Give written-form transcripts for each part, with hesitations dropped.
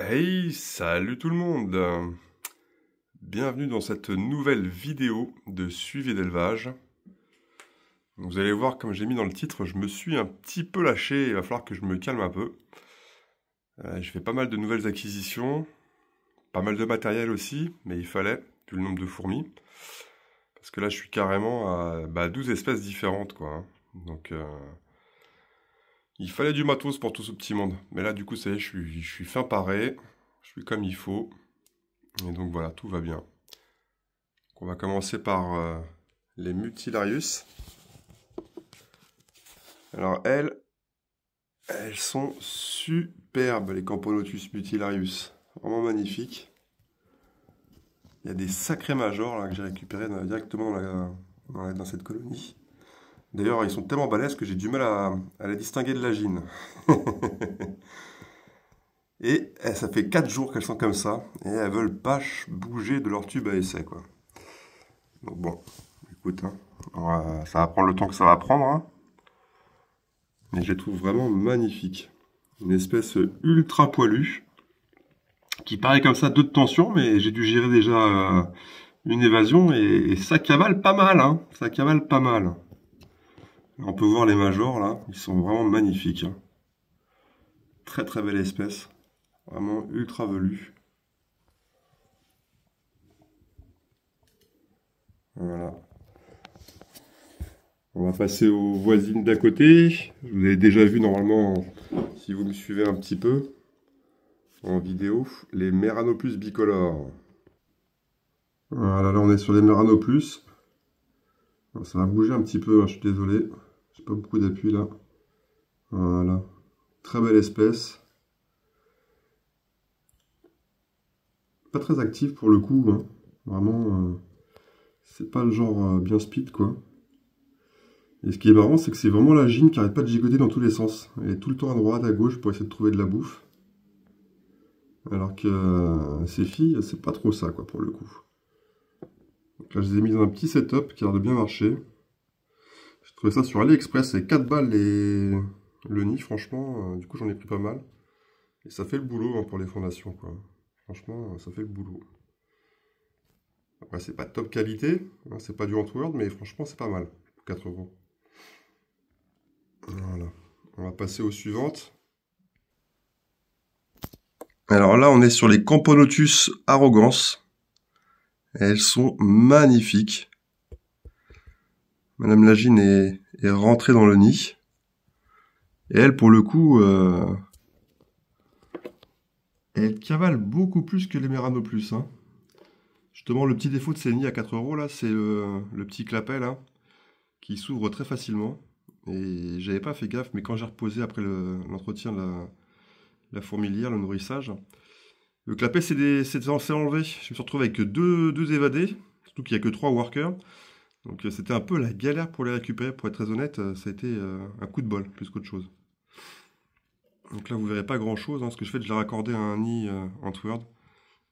Hey, salut tout le monde! Bienvenue dans cette nouvelle vidéo de suivi d'élevage. Vous allez voir, comme j'ai mis dans le titre, je me suis un petit peu lâché, il va falloir que je me calme un peu. Je fais pas mal de nouvelles acquisitions, pas mal de matériel aussi, mais il fallait, vu le nombre de fourmis. Parce que là, je suis carrément à 12 espèces différentes, quoi, hein. Donc, il fallait du matos pour tout ce petit monde. Mais là, du coup, ça y est, je suis fin paré, je suis comme il faut. Et donc voilà, tout va bien. On va commencer par les Mutilarius. Alors elles sont superbes, les Camponotus Mutilarius. Vraiment magnifiques. Il y a des sacrés majors là, que j'ai récupérés directement dans cette colonie. D'ailleurs, ils sont tellement balèzes que j'ai du mal à les distinguer de la gine. Et ça fait 4 jours qu'elles sont comme ça. Et elles veulent pas bouger de leur tube à essai, quoi. Donc bon, écoute, hein, ça va prendre le temps que ça va prendre, hein. Mais je les trouve vraiment magnifiques. Une espèce ultra poilue, qui paraît comme ça 2 de tension, mais j'ai dû gérer déjà une évasion, et ça cavale pas mal, hein. Ça cavale pas mal. On peut voir les majors, là, ils sont vraiment magnifiques, hein. Très très belle espèce. Vraiment ultra velue. Voilà. On va passer aux voisines d'à côté. Vous avez déjà vu normalement, si vous me suivez un petit peu, en vidéo, les Meranopus bicolores. Voilà, là on est sur les Meranopus. Alors, ça va bouger un petit peu, hein, je suis désolé. J'ai pas beaucoup d'appui là. Voilà. Très belle espèce. Pas très active pour le coup, hein. Vraiment, c'est pas le genre bien speed, quoi. Et ce qui est marrant, c'est que c'est vraiment la gine qui arrête pas de gigoter dans tous les sens. Elle est tout le temps à droite, à gauche pour essayer de trouver de la bouffe. Alors que ces filles, c'est pas trop ça, quoi, pour le coup. Donc là, je les ai mis dans un petit setup qui a l'air de bien marcher. J'ai trouvé ça sur AliExpress, c'est 4 balles le nid, franchement. Du coup, j'en ai pris pas mal. Et ça fait le boulot, hein, pour les fondations, quoi. Franchement, ça fait le boulot. Après, c'est pas de top qualité, hein, c'est pas du Antworld, mais franchement, c'est pas mal. Pour 4 euros. Voilà. On va passer aux suivantes. Alors là, on est sur les Camponotus arrogance. Elles sont magnifiques. Madame Lagine est rentrée dans le nid. Et elle, pour le coup, elle cavale beaucoup plus que les Meranopus, hein. Justement, le petit défaut de ces nids à 4 euros, là, c'est le petit clapet, là, qui s'ouvre très facilement. Et j'avais pas fait gaffe, mais quand j'ai reposé après l'entretien de la fourmilière, le nourrissage, le clapet s'est enlevé. Je me suis retrouvé avec deux évadés, surtout qu'il n'y a que 3 workers. Donc c'était un peu la galère pour les récupérer, pour être très honnête. Ça a été un coup de bol, plus qu'autre chose. Donc là, vous verrez pas grand-chose, hein. Ce que je fais, je l'ai raccordé à un nid Antword.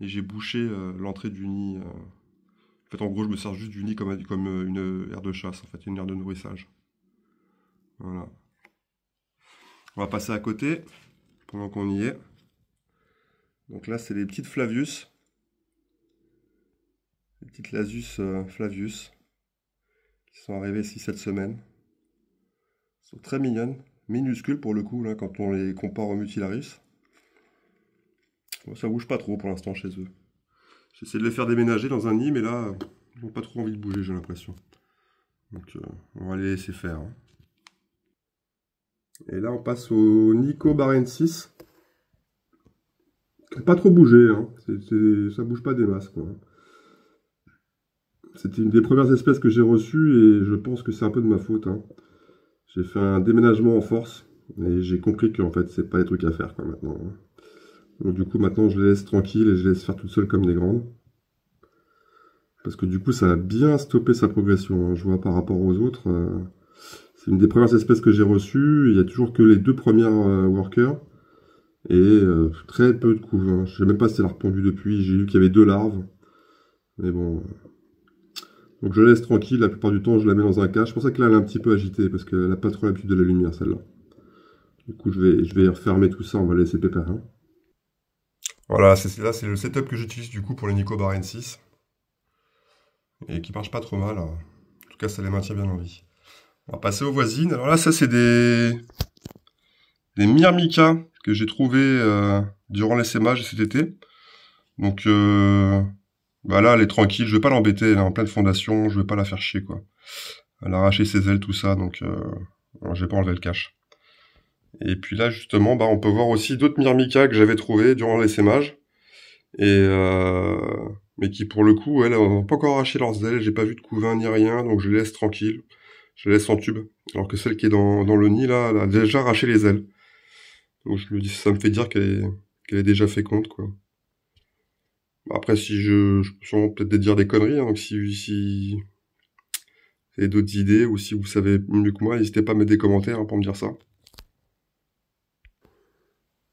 Et j'ai bouché l'entrée du nid. En fait, en gros, je me sers juste du nid comme une aire de chasse, en fait, une aire de nourrissage. Voilà. On va passer à côté, pendant qu'on y est. Donc là, c'est les petites Flavius. Les petites Lasus Flavius. Qui sont arrivées ici cette semaine. Elles sont très mignonnes. Minuscules pour le coup, là, quand on les compare aux Mutilarius. Bon, ça bouge pas trop pour l'instant chez eux. J'essaie de les faire déménager dans un nid, mais là, ils n'ont pas trop envie de bouger, j'ai l'impression. Donc, on va les laisser faire, hein. Et là, on passe au Nicobarensis. Pas trop bougé, hein. Ça bouge pas des masses, quoi. C'était une des premières espèces que j'ai reçues et je pense que c'est un peu de ma faute, hein. J'ai fait un déménagement en force et j'ai compris qu'en fait, c'est pas des trucs à faire, quoi, maintenant, hein. Donc, du coup, maintenant, je les laisse tranquilles et je les laisse faire toutes seules comme des grandes. Parce que du coup, ça a bien stoppé sa progression, hein. Je vois par rapport aux autres, c'est une des premières espèces que j'ai reçues. Il y a toujours que les 2 premières workers. Et très peu de couves, hein. Je sais même pas si elle a repondu depuis. J'ai vu qu'il y avait 2 larves. Mais bon. Donc je la laisse tranquille. La plupart du temps, je la mets dans un cache. C'est pour ça que là, elle est un petit peu agitée. Parce qu'elle n'a pas trop l'habitude de la lumière, celle-là. Du coup, je vais refermer tout ça. On va laisser pépère, hein. Voilà, là, c'est le setup que j'utilise du coup pour les Nicobar N6 et qui marche pas trop mal. En tout cas, ça les maintient bien en vie. On va passer aux voisines. Alors là, ça, c'est des Myrmica que j'ai trouvé durant l'essaimage cet été. Donc, bah là, elle est tranquille. Je vais pas l'embêter. Elle est en pleine fondation. Je vais pas la faire chier, quoi. Elle a arraché ses ailes, tout ça. Donc, alors, j'ai pas enlevé le cache. Et puis là, justement, bah, on peut voir aussi d'autres Myrmica que j'avais trouvés durant l'essaimage. Et mais qui pour le coup, elles n'ont pas encore arraché leurs ailes, j'ai pas vu de couvain ni rien, donc je les laisse tranquilles, je les laisse en tube. Alors que celle qui est dans le nid là, elle a déjà arraché les ailes. Donc je me dis, ça me fait dire qu'elle est déjà féconde, quoi. Après, si je peux sûrement peut-être dire des conneries, hein, donc si vous avez d'autres idées ou si vous savez mieux que moi, n'hésitez pas à mettre des commentaires hein, pour me dire ça.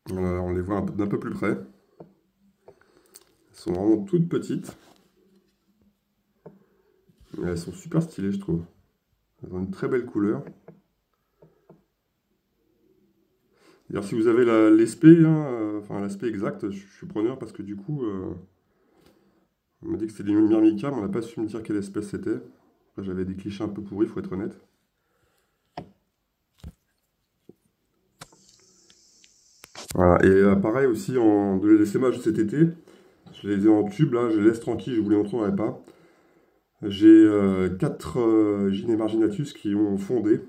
Voilà, on les voit d'un peu plus près. Elles sont vraiment toutes petites. Et elles sont super stylées, je trouve. Elles ont une très belle couleur. D'ailleurs, si vous avez l'aspect, hein, enfin l'aspect exact, je suis preneur parce que du coup, on m'a dit que c'était des Myrmica, mais on n'a pas su me dire quelle espèce c'était. Après, j'avais des clichés un peu pourris, faut être honnête. Voilà, et pareil aussi, de l'essaimage cet été, je les ai en tube, là, je les laisse tranquilles, je vous les montrerai pas. J'ai 4 Gine marginatus qui ont fondé,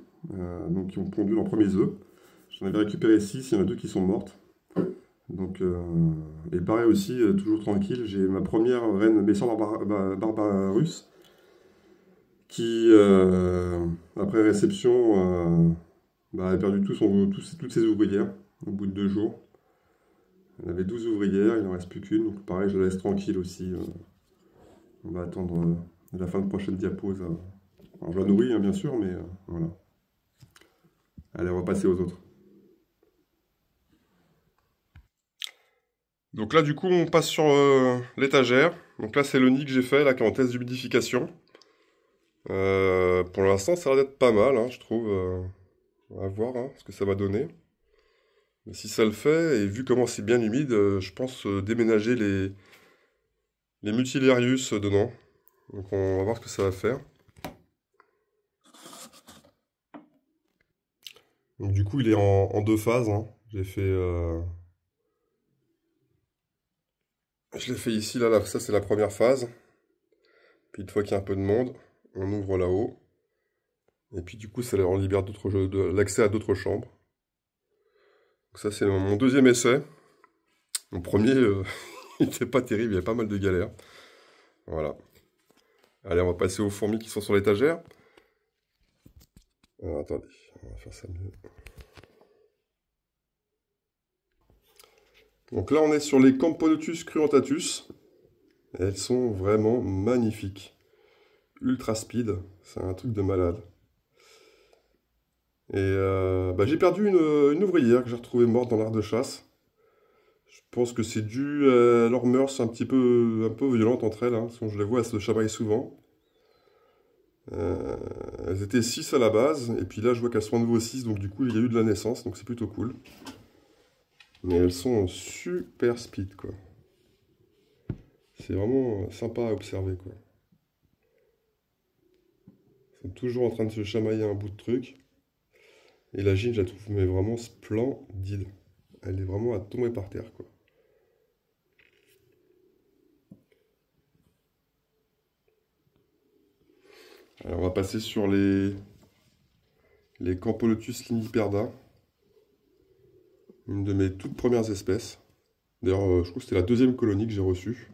donc qui ont pondu leurs premiers œufs. J'en avais récupéré 6, il y en a 2 qui sont mortes. Donc, et pareil aussi, toujours tranquille, j'ai ma première reine Messan Barbarus qui, après réception, a perdu toutes ses ouvrières au bout de 2 jours. Elle avait 12 ouvrières, il n'en reste plus qu'une, donc pareil, je la laisse tranquille aussi. On va attendre la fin de prochaine diapo. Alors, je la nourris, hein, bien sûr, mais voilà. Allez, on va passer aux autres. Donc là, du coup, on passe sur l'étagère. Donc là, c'est le nid que j'ai fait, là, qui est en test d'humidification. Pour l'instant, ça a l'air d'être pas mal, hein, je trouve. On va voir hein, ce que ça va donner. Mais si ça le fait, et vu comment c'est bien humide, je pense déménager les Mutilarius dedans. Donc on va voir ce que ça va faire. Donc du coup, il est en 2 phases. Hein. J'ai fait... Je l'ai fait ici, là, ça c'est la première phase. Puis une fois qu'il y a un peu de monde, on ouvre là-haut. Et puis du coup, ça leur libère l'accès à d'autres chambres. Donc ça c'est mon deuxième essai. Mon premier, il n'était pas terrible, il y avait pas mal de galères. Voilà. Allez, on va passer aux fourmis qui sont sur l'étagère. Alors attendez, on va faire ça mieux. Donc là, on est sur les Camponotus cruentatus. Elles sont vraiment magnifiques. Ultra speed, c'est un truc de malade. Et j'ai perdu une ouvrière que j'ai retrouvée morte dans l'art de chasse. Je pense que c'est dû à leurs mœurs un peu violentes entre elles. Hein, parce que je les vois, elles se chamaillent souvent. Elles étaient 6 à la base, et puis là je vois qu'elles sont à nouveau 6, donc du coup il y a eu de la naissance, donc c'est plutôt cool. Mais elles sont super speed quoi. C'est vraiment sympa à observer quoi. Elles sont toujours en train de se chamailler un bout de truc. Et la gine je la trouve mais vraiment splendide. Elle est vraiment à tomber par terre quoi. Alors on va passer sur les Camponotus liniperda. Une de mes toutes premières espèces. D'ailleurs, je trouve que c'était la deuxième colonie que j'ai reçue.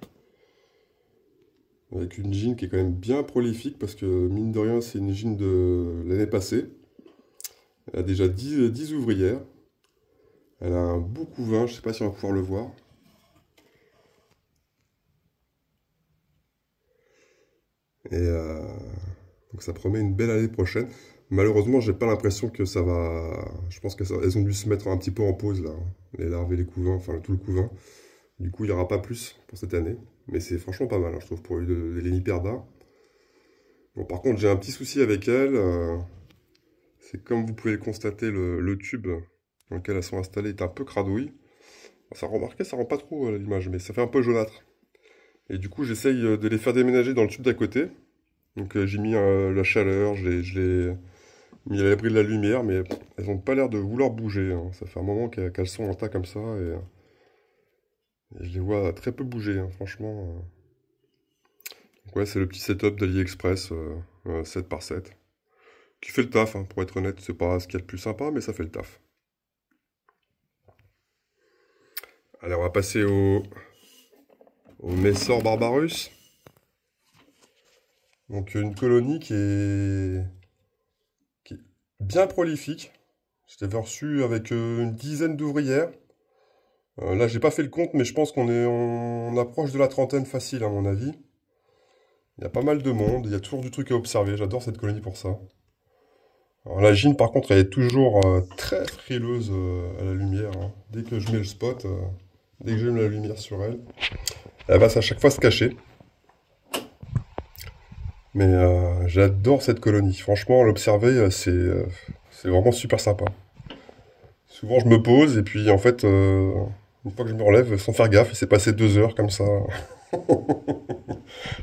Avec une gine qui est quand même bien prolifique, parce que mine de rien, c'est une gine de l'année passée. Elle a déjà 10 ouvrières. Elle a un beau couvain, je ne sais pas si on va pouvoir le voir. Et donc ça promet une belle année prochaine. Malheureusement, j'ai pas l'impression que ça va... Je pense qu'elles ont dû se mettre un petit peu en pause, là. Les larves et les couvains, enfin tout le couvain. Du coup, il n'y aura pas plus pour cette année. Mais c'est franchement pas mal, hein, je trouve, pour les Léniperda. Bon, par contre, j'ai un petit souci avec elles. C'est comme vous pouvez le constater, le tube dans lequel elles sont installées est un peu cradouille. Ça remarqué, ça rend pas trop l'image, mais ça fait un peu jaunâtre. Et du coup, j'essaye de les faire déménager dans le tube d'à côté. Donc j'ai mis la chaleur, je l'ai mis à l'abri de la lumière, mais elles ont pas l'air de vouloir bouger, hein. Ça fait un moment qu'elles sont en tas comme ça, et je les vois très peu bouger, hein, franchement. Donc ouais, c'est le petit setup d'AliExpress 7 par 7, qui fait le taf, hein, pour être honnête. C'est pas ce qu'il y a de plus sympa, mais ça fait le taf. Allez, on va passer au Messor Barbarus. Donc une colonie qui est bien prolifique. Je l'avais reçu avec une dizaine d'ouvrières. Là, j'ai pas fait le compte, mais je pense on approche de la trentaine facile, à mon avis. Il y a pas mal de monde, il y a toujours du truc à observer. J'adore cette colonie pour ça. Alors la Gine, par contre, elle est toujours très frileuse à la lumière, hein. Dès que je mets le spot, dès que je mets la lumière sur elle, elle va à chaque fois se cacher. Mais j'adore cette colonie. Franchement, l'observer, c'est vraiment super sympa. Souvent, je me pose et puis en fait, une fois que je me relève, sans faire gaffe, il s'est passé 2 heures comme ça.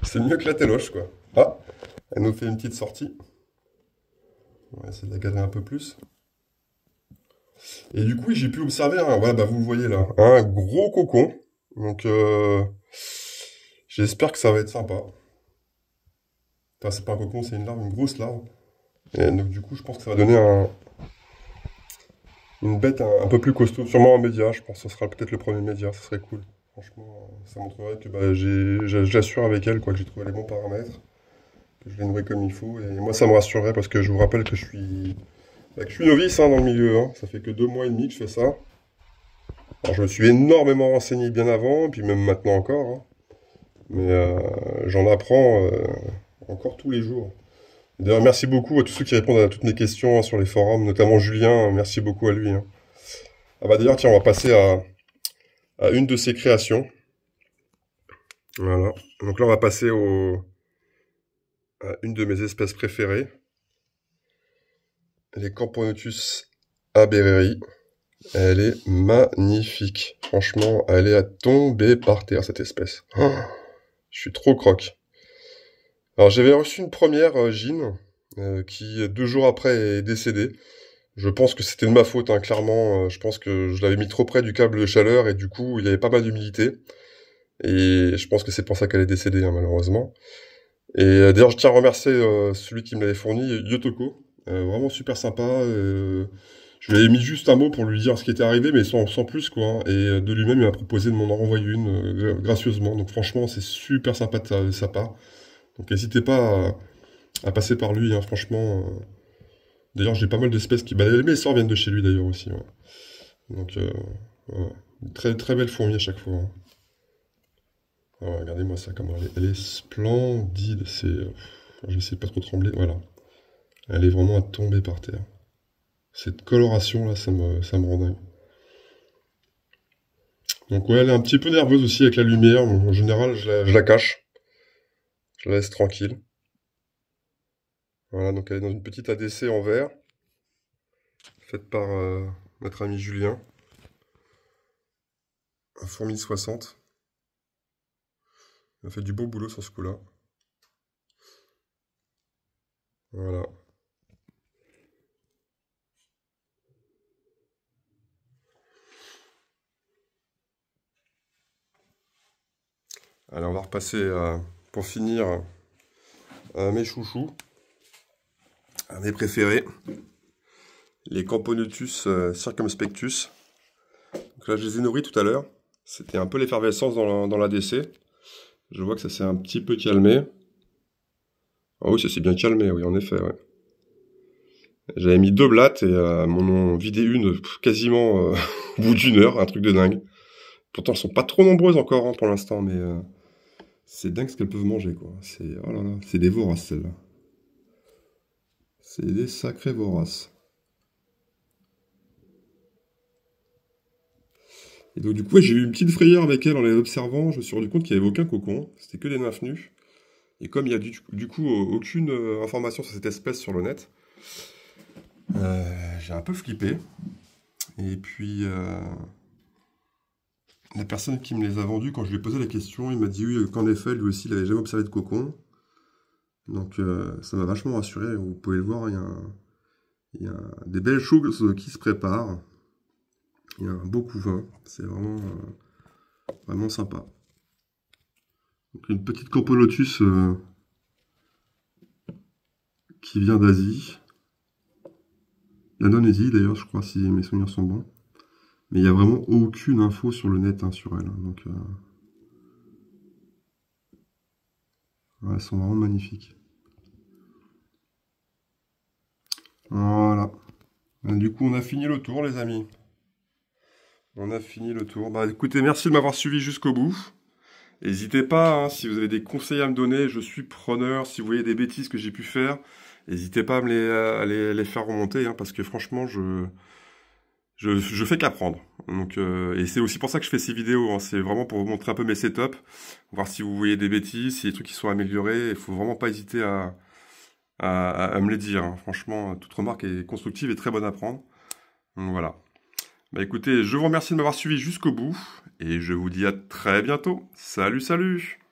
C'est mieux que la téloche, quoi. Ah, elle nous fait une petite sortie. On va essayer de la cadrer un peu plus. Et du coup, j'ai pu observer, voilà, bah, vous le voyez là, un gros cocon. Donc, j'espère que ça va être sympa. Enfin, c'est pas un cocon, c'est une larve, une grosse larve. Et donc, du coup, je pense que ça va donner une bête un peu plus costaud, sûrement un média. Je pense que ce sera peut-être le premier média, ça serait cool. Franchement, ça montrerait que bah, j'assure avec elle quoi, que j'ai trouvé les bons paramètres, que je l'ai nourri comme il faut. Et moi, ça me rassurerait parce que je vous rappelle que je suis novice hein, dans le milieu, hein. Ça fait que 2 mois et demi que je fais ça. Alors, je me suis énormément renseigné bien avant, puis même maintenant encore, hein. Mais j'en apprends encore tous les jours. D'ailleurs, merci beaucoup à tous ceux qui répondent à toutes mes questions hein, sur les forums, notamment Julien. Merci beaucoup à lui, hein. Ah bah d'ailleurs, tiens, on va passer à une de ses créations. Voilà. Donc là, on va passer à une de mes espèces préférées, les Camponotus aberreri. Elle est magnifique. Franchement, elle est à tomber par terre, cette espèce. Oh, je suis trop croque. Alors, j'avais reçu une première Gine, qui, 2 jours après, est décédée. Je pense que c'était de ma faute, hein, clairement. Je pense que je l'avais mis trop près du câble de chaleur et du coup, il y avait pas mal d'humidité. Et je pense que c'est pour ça qu'elle est décédée, hein, malheureusement. Et d'ailleurs, je tiens à remercier celui qui me l'avait fourni, Yotoko. Vraiment super sympa. Je lui avais mis juste un mot pour lui dire ce qui était arrivé, mais sans plus, quoi, hein. Et de lui-même, il m'a proposé de m'en renvoyer une gracieusement. Donc franchement, c'est super sympa de sa part. Donc n'hésitez pas à passer par lui, hein, franchement. D'ailleurs, j'ai pas mal d'espèces qui... Bah, mes sorts viennent de chez lui, d'ailleurs, aussi. Ouais. Donc, ouais. Très, très belle fourmi à chaque fois, hein. Ah, regardez-moi ça, comment elle est splendide. J'essaie de pas trop trembler, voilà. Elle est vraiment à tomber par terre. Cette coloration là, ça me rend dingue. Donc ouais, elle est un petit peu nerveuse aussi avec la lumière. En général, je la cache. Je la laisse tranquille. Voilà, donc elle est dans une petite ADC en verre, faite par notre ami Julien. Un fourmi 60. Il a fait du beau boulot sur ce coup-là. Voilà. Alors on va repasser pour finir à mes chouchous, à mes préférés, les Camponotus circumspectus. Donc là je les ai nourris tout à l'heure. C'était un peu l'effervescence dans l'ADC. Je vois que ça s'est un petit peu calmé. Ah oui, ça s'est bien calmé, oui, en effet, ouais. J'avais mis 2 blattes et m'en ont vidé une quasiment au bout d'1 heure, un truc de dingue. Pourtant, elles sont pas trop nombreuses encore hein, pour l'instant, mais c'est dingue ce qu'elles peuvent manger, quoi. Oh là là, c'est des voraces, celles-là. C'est des sacrés voraces. Et donc, du coup, ouais, j'ai eu une petite frayeur avec elle en les observant. Je me suis rendu compte qu'il n'y avait aucun cocon. C'était que des nymphes nues. Et comme il y a du coup aucune information sur cette espèce sur le net, j'ai un peu flippé. Et puis, la personne qui me les a vendus, quand je lui ai posé la question, il m'a dit oui, qu'en effet, lui aussi, il n'avait jamais observé de cocon. Donc ça m'a vachement rassuré. Vous pouvez le voir, il y a des belles choses qui se préparent. Il y a un beau couvain. C'est vraiment, vraiment sympa. Donc une petite Camponotus qui vient d'Asie. L'Indonésie d'ailleurs, je crois, si mes souvenirs sont bons. Mais il n'y a vraiment aucune info sur le net sur elle. Donc, ouais, elles sont vraiment magnifiques. Voilà. Du coup, on a fini le tour, les amis. On a fini le tour. Bah écoutez, merci de m'avoir suivi jusqu'au bout. N'hésitez pas, hein, si vous avez des conseils à me donner, je suis preneur. Si vous voyez des bêtises que j'ai pu faire, n'hésitez pas à les faire remonter, hein, parce que franchement, je fais qu'apprendre. Donc, et c'est aussi pour ça que je fais ces vidéos, hein. C'est vraiment pour vous montrer un peu mes setups, voir si vous voyez des bêtises, si les trucs qui sont améliorés. Il faut vraiment pas hésiter à me les dire, hein. Franchement, toute remarque est constructive et très bonne à prendre. Donc voilà. Bah écoutez, je vous remercie de m'avoir suivi jusqu'au bout, et je vous dis à très bientôt. Salut, salut!